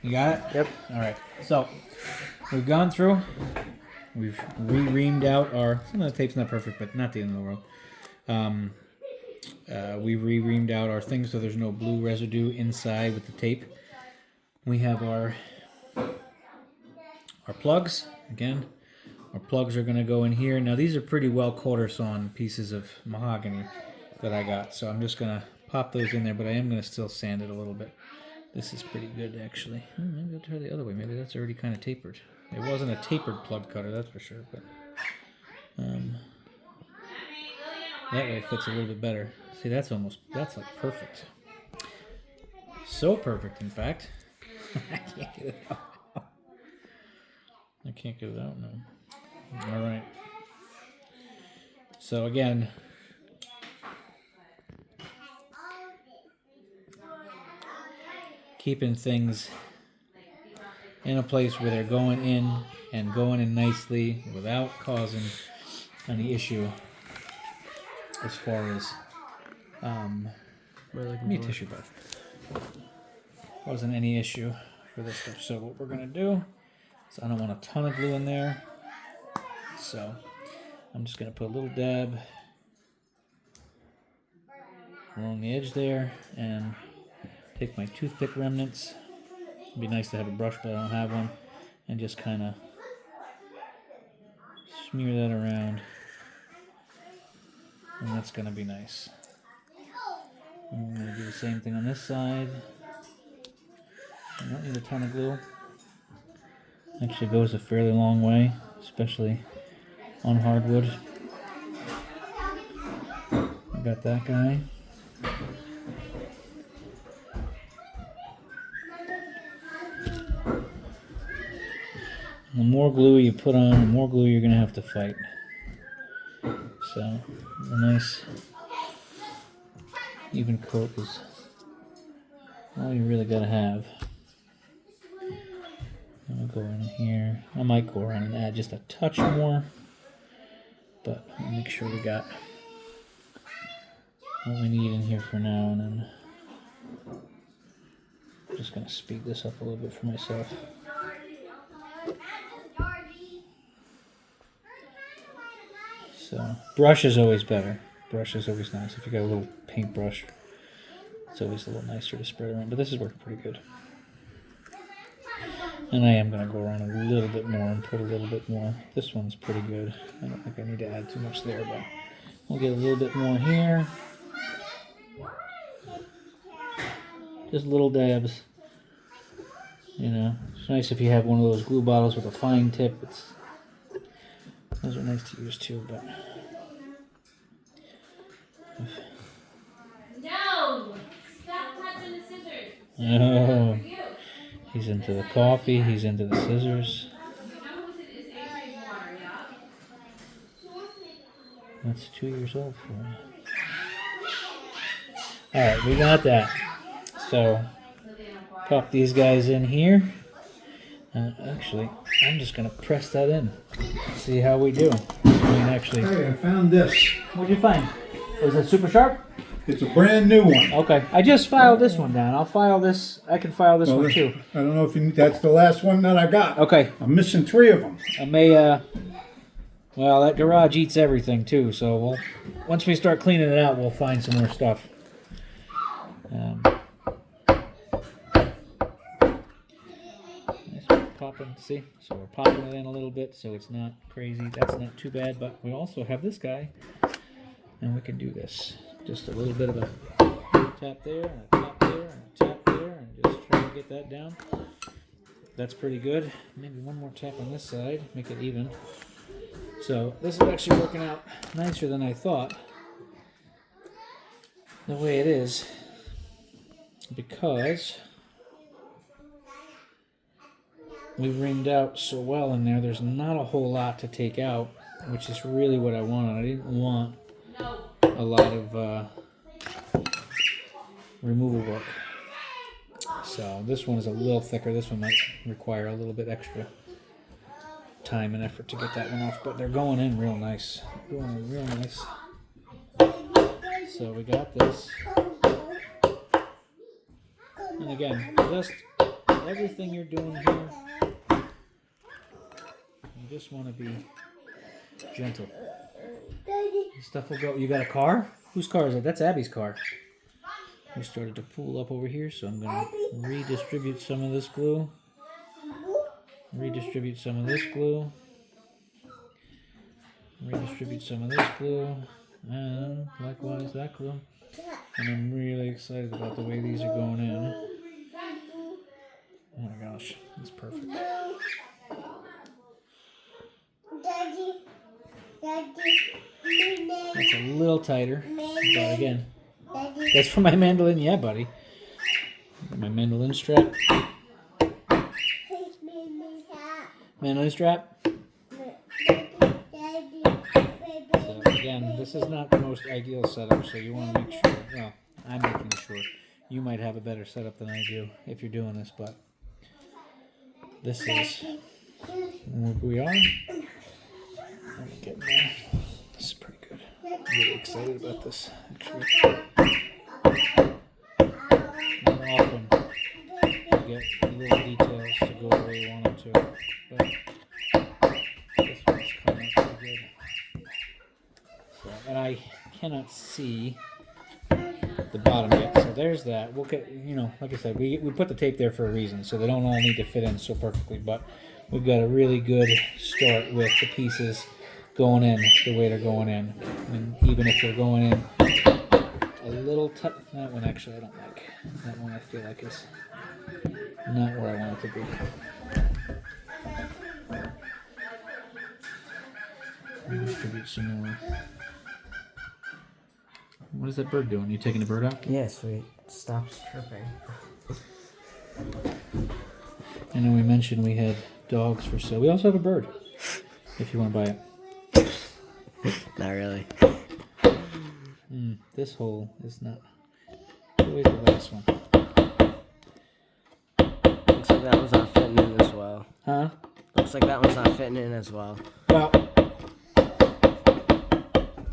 You got it? Yep. All right. So we've gone through. We've re-reamed out our. Some of the tape's not perfect, but not the end of the world. We've re-reamed out our thing so there's no blue residue inside with the tape. We have our plugs. Again, our plugs are going to go in here. Now these are pretty well quarter sawn pieces of mahogany that I got, so I'm just going to pop those in there, but I am going to still sand it a little bit. This is pretty good, actually. Maybe I'll try the other way. Maybe that's already kind of tapered. It wasn't a tapered plug cutter, that's for sure, but that way it fits a little bit better. See, that's like perfect. So perfect, in fact. I can't get it out now. I can't get it out now. All right. So again, keeping things in a place where they're going in and going in nicely without causing any issue as far as me tissue bath. Wasn't any issue for this stuff. So what we're gonna do is I don't want a ton of glue in there, so I'm just gonna put a little dab along the edge there and take my toothpick remnants. It'd be nice to have a brush, but I don't have one, and just kind of smear that around, and that's gonna be nice. I'm gonna do the same thing on this side. I don't need a ton of glue. Actually goes a fairly long way, especially on hardwood. I got that guy. The more glue you put on, the more glue you're going to have to fight. So, a nice even coat is all you really got to have. I'll go in here. I might go around and add just a touch more, but I'll make sure we got what we need in here for now, and then I'm just going to speed this up a little bit for myself. So, brush is always better. Brush is always nice. If you got a little paintbrush, it's always a little nicer to spread around, but this is working pretty good. And I am going to go around a little bit more and put a little bit more. This one's pretty good. I don't think I need to add too much there, but we'll get a little bit more here. Just little dabs. You know, it's nice if you have one of those glue bottles with a fine tip. Those are nice to use too, but... No! Stop touching the scissors. Oh, he's into the coffee, he's into the scissors. That's 2 years old for him. Alright, we got that. So, pop these guys in here. Actually, I'm just going to press that in. See how we do. Actually, Hey, I found this. what'd you find? Was it super sharp? It's a brand new one. Okay, I just filed this one down. I'll file this. I can file this one too. I don't know if that's the last one that I got. Okay, I'm missing 3 of them. I may. Well, that garage eats everything too. So once we start cleaning it out, we'll find some more stuff. Popping, see? So we're popping it in a little bit, so it's not crazy. That's not too bad. But we also have this guy, and we can do this. Just a little bit of a tap there, and a tap there, and a tap there, and just try to get that down. That's pretty good. Maybe one more tap on this side, make it even. So this is actually working out nicer than I thought. The way it is, because we ringed out so well in there, there's not a whole lot to take out, which is really what I wanted. I didn't want a lot of removal work. So this one is a little thicker. This one might require a little bit extra time and effort to get that one off, but they're going in real nice. Going in real nice. So we got this. And again, just everything you're doing here, you just want to be gentle. This stuff will go. You got a car? Whose car is it? That's Abby's car. We started to pool up over here, so I'm going to redistribute some of this glue. Redistribute some of this glue. Redistribute some of this glue. And likewise that glue. And I'm really excited about the way these are going in. Oh my gosh, it's perfect. That's a little tighter, but again, that's for my mandolin. Yeah, buddy. My mandolin strap. Mandolin strap. So again, this is not the most ideal setup, so you want to make sure, well, I'm making sure. You might have a better setup than I do if you're doing this, but this is where we are. I'm getting there. This is pretty good. I'm really excited about this, actually. Not often you get little details to go where you want them to, but this one's coming out pretty good. So, and I cannot see the bottom yet, so there's that. We'll get, you know, like I said, we put the tape there for a reason, so they don't all need to fit in so perfectly, but we've got a really good start with the pieces going in the way they're going in. And even if they're going in a little tight, that one actually I don't like. That one I feel like is not where I want it to be. Distribute some more. What is that bird doing? You taking the bird out? Yeah, sweet. Stop chirping. I know we mentioned we had dogs for sale. We also have a bird, if you want to buy it. Not really. This hole is not. Where's the last one? Looks like that one's not fitting in as well. Huh? Looks like that one's not fitting in as well. Well,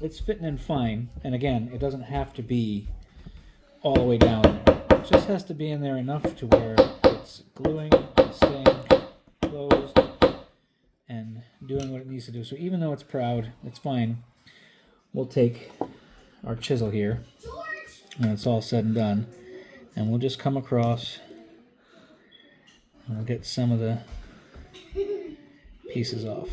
it's fitting in fine. And again, it doesn't have to be all the way down there. It just has to be in there enough to where it's gluing, staying closed, and doing what it needs to do. So even though it's proud, it's fine. We'll take our chisel here when it's all said and done, and we'll just come across and we'll get some of the pieces off.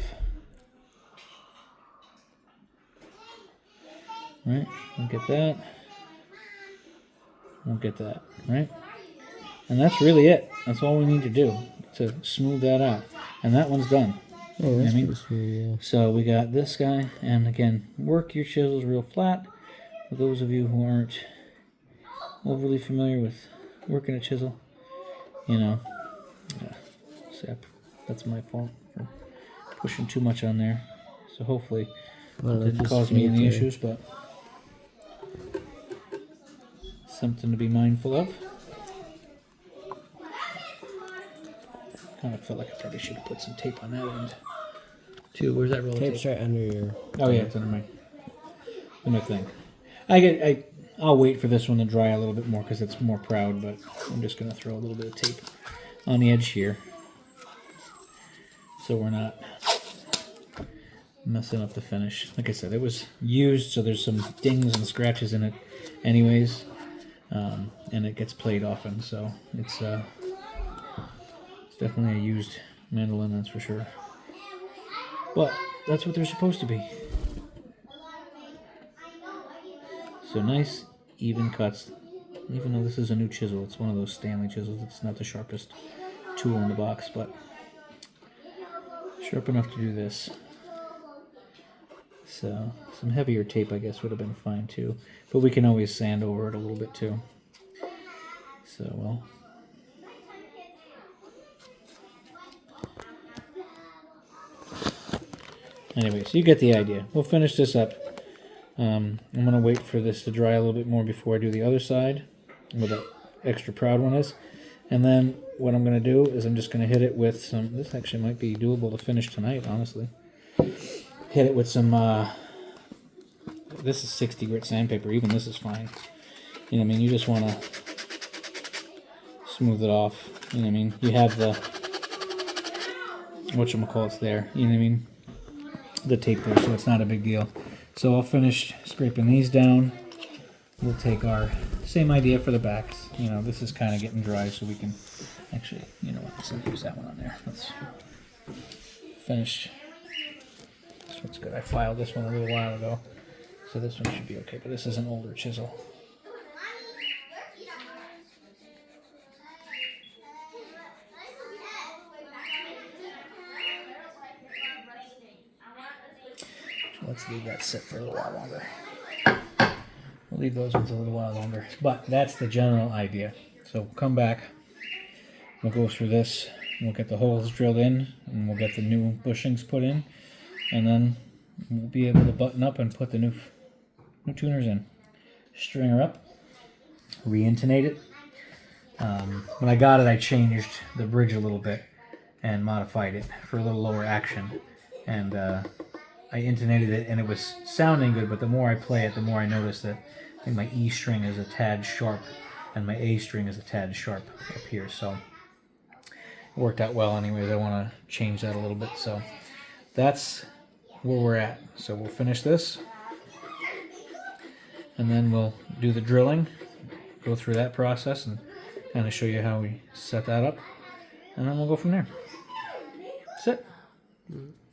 Right? We'll get that. We'll get that. Right? And that's really it. That's all we need to do to smooth that out. And that one's done. Oh, that's pretty sweet, yeah. So we got this guy, and again, work your chisels real flat. For those of you who aren't overly familiar with working a chisel, you know, that's my fault for pushing too much on there. So hopefully it didn't cause me any issues, but something to be mindful of. Kind of felt like I probably should have put some tape on that end too. Where's that roll of tape? Tape's right under your... Oh yeah, it's under my thing. I'll wait for this one to dry a little bit more because it's more proud, but I'm just gonna throw a little bit of tape on the edge here so we're not messing up the finish. Like I said, it was used, so there's some dings and scratches in it anyways, and it gets played often, so it's definitely a used mandolin, that's for sure. But that's what they're supposed to be. So nice, even cuts. Even though this is a new chisel, it's one of those Stanley chisels. It's not the sharpest tool in the box, but sharp enough to do this. So some heavier tape, I guess, would have been fine too. But we can always sand over it a little bit too. So, well. Anyway, so you get the idea. We'll finish this up. I'm going to wait for this to dry a little bit more before I do the other side, where the extra proud one is. And then what I'm going to do is I'm just going to hit it with some, this actually might be doable to finish tonight, honestly. Hit it with some, this is 60 grit sandpaper, even this is fine. You know what I mean? You just want to smooth it off. You know what I mean? You have the whatchamacallits there. You know what I mean? The tape there, so it's not a big deal. So I'll finish scraping these down. We'll take our same idea for the backs. You know, this is kind of getting dry, so we can actually, you know what? Let's use that one on there. Let's finish. This one's good. I filed this one a little while ago, so this one should be okay. But this is an older chisel. Let's leave that sit for a little while longer. We'll leave those ones a little while longer. But that's the general idea. So we'll come back. We'll go through this. We'll get the holes drilled in. And we'll get the new bushings put in. And then we'll be able to button up and put the new tuners in. String her up. Re-intonate it. When I got it, I changed the bridge a little bit. And modified it for a little lower action. And I intonated it, and it was sounding good, but the more I play it, the more I notice that I think my E string is a tad sharp, and my A string is a tad sharp up here, so it worked out well anyways. I want to change that a little bit, so that's where we're at. So we'll finish this, and then we'll do the drilling, go through that process, and kind of show you how we set that up, and then we'll go from there. That's it.